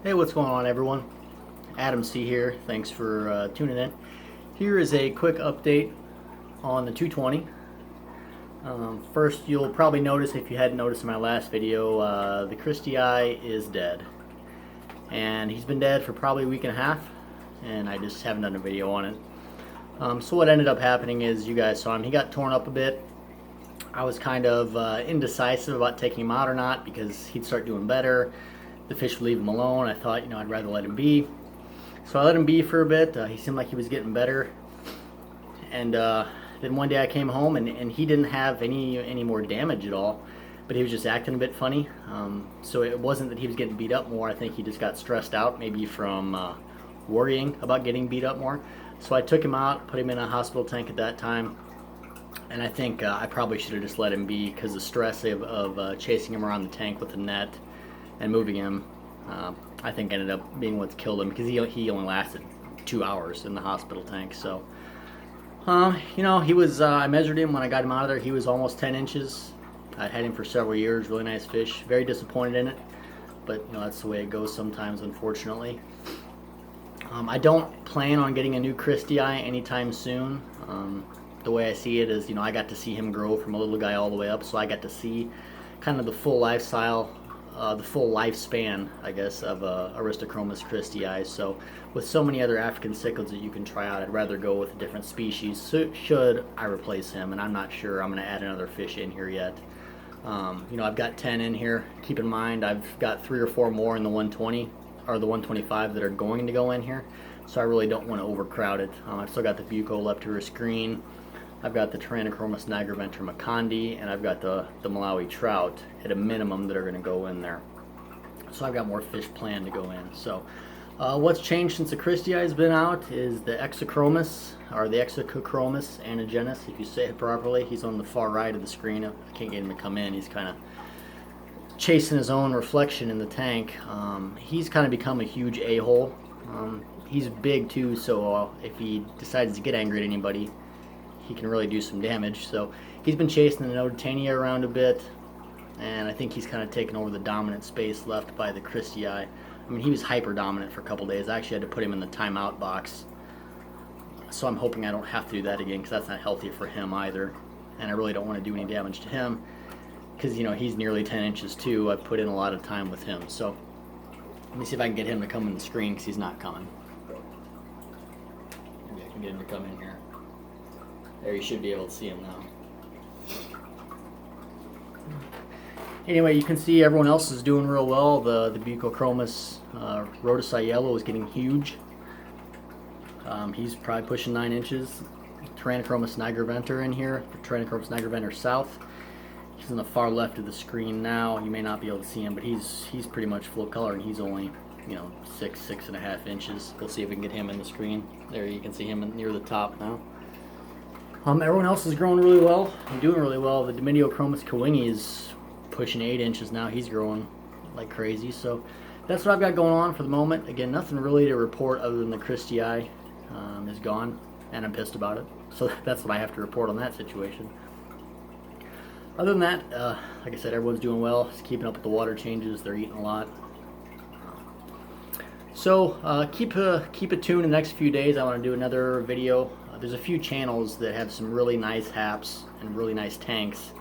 Hey, what's going on, everyone? Adam C here. Thanks for tuning in. Here is a quick update on the 220. First, you'll probably notice, if you hadn't noticed in my last video, the Christie Eye is dead. And he's been dead for probably a week and a half, and I just haven't done a video on it. So what ended up happening is, you guys saw him, he got torn up a bit. I was kind of indecisive about taking him out or not because he'd start doing better. The fish would leave him alone. I thought, I'd rather let him be. So I let him be for a bit. He seemed like he was getting better. And then one day I came home and he didn't have any more damage at all, but he was just acting a bit funny. So it wasn't that he was getting beat up more. I think he just got stressed out, maybe from worrying about getting beat up more. So I took him out, put him in a hospital tank at that time. And I think I probably should have just let him be, because the stress of chasing him around the tank with the net and moving him, I think ended up being what's killed him, because he only lasted 2 hours in the hospital tank. So, he was, I measured him when I got him out of there. He was almost 10 inches. I'd had him for several years, really nice fish. Very disappointed in it, but that's the way it goes sometimes, unfortunately. I don't plan on getting a new Christie Eye anytime soon. The way I see it is, I got to see him grow from a little guy all the way up, so I got to see kind of the full lifestyle, the full lifespan, I guess, of Aristochromis Christie Eye. So with so many other African cichlids that you can try out, I'd rather go with a different species, should I replace him, and I'm not sure I'm going to add another fish in here yet. I've got 10 in here. Keep in mind, I've got 3 or 4 more in the 120 or the 125 that are going to go in here, so I really don't want to overcrowd it. I've still got the Bucolepturus green, I've got the Tyrannochromis nigriventer macandi, and I've got the Malawi trout at a minimum that are going to go in there. So I've got more fish planned to go in. So what's changed since the Christie Eye has been out is the Exochromis, or the Exochromis anagenus, if you say it properly. He's on the far right of the screen. I can't get him to come in. He's kind of chasing his own reflection in the tank. He's kind of become a huge a-hole. He's big too, so if he decides to get angry at anybody, he can really do some damage. So he's been chasing the Nototania around a bit, and I think he's kind of taken over the dominant space left by the Christie Eye. I mean, he was hyper dominant for a couple days. I actually had to put him in the timeout box, so I'm hoping I don't have to do that again, because that's not healthy for him either, and I really don't want to do any damage to him, because he's nearly 10 inches too. I've put in a lot of time with him. So let me see if I can get him to come in the screen, because he's not coming. Maybe I can get him to come in here. There, you should be able to see him now. Anyway, you can see everyone else is doing real well. The Bucochromis rhodocite yellow is getting huge. He's probably pushing 9 inches. Tyrannochromis nigriventer in here, Tyrannochromis nigriventer south. He's on the far left of the screen now. You may not be able to see him, but he's pretty much full color, and he's only 6.5 inches. We'll see if we can get him in the screen. There, you can see him near the top now. Everyone else is growing really well and doing really well. The Domidiochromis Kawingi is pushing 8 inches now. He's growing like crazy. So that's what I've got going on for the moment. Again, nothing really to report other than the Christie Eye is gone, and I'm pissed about it. So that's what I have to report on that situation. Other than that, like I said, everyone's doing well. Just keeping up with the water changes. They're eating a lot. So keep it tuned in the next few days. I want to do another video. There's a few channels that have some really nice haps and really nice tanks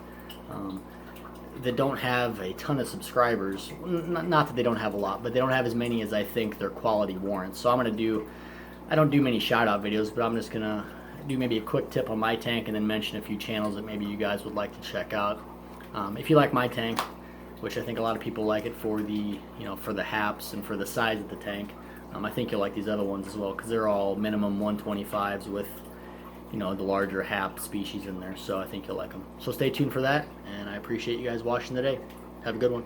that don't have a ton of subscribers. Not that they don't have a lot, but they don't have as many as I think their quality warrants. So I don't do many shout out videos, but I'm just going to do maybe a quick tip on my tank and then mention a few channels that maybe you guys would like to check out. If you like my tank, which I think a lot of people like it for the for the haps and for the size of the tank, I think you'll like these other ones as well, because they're all minimum 125s with the larger hap species in there. So I think you'll like them. So stay tuned for that, and I appreciate you guys watching today. Have a good one.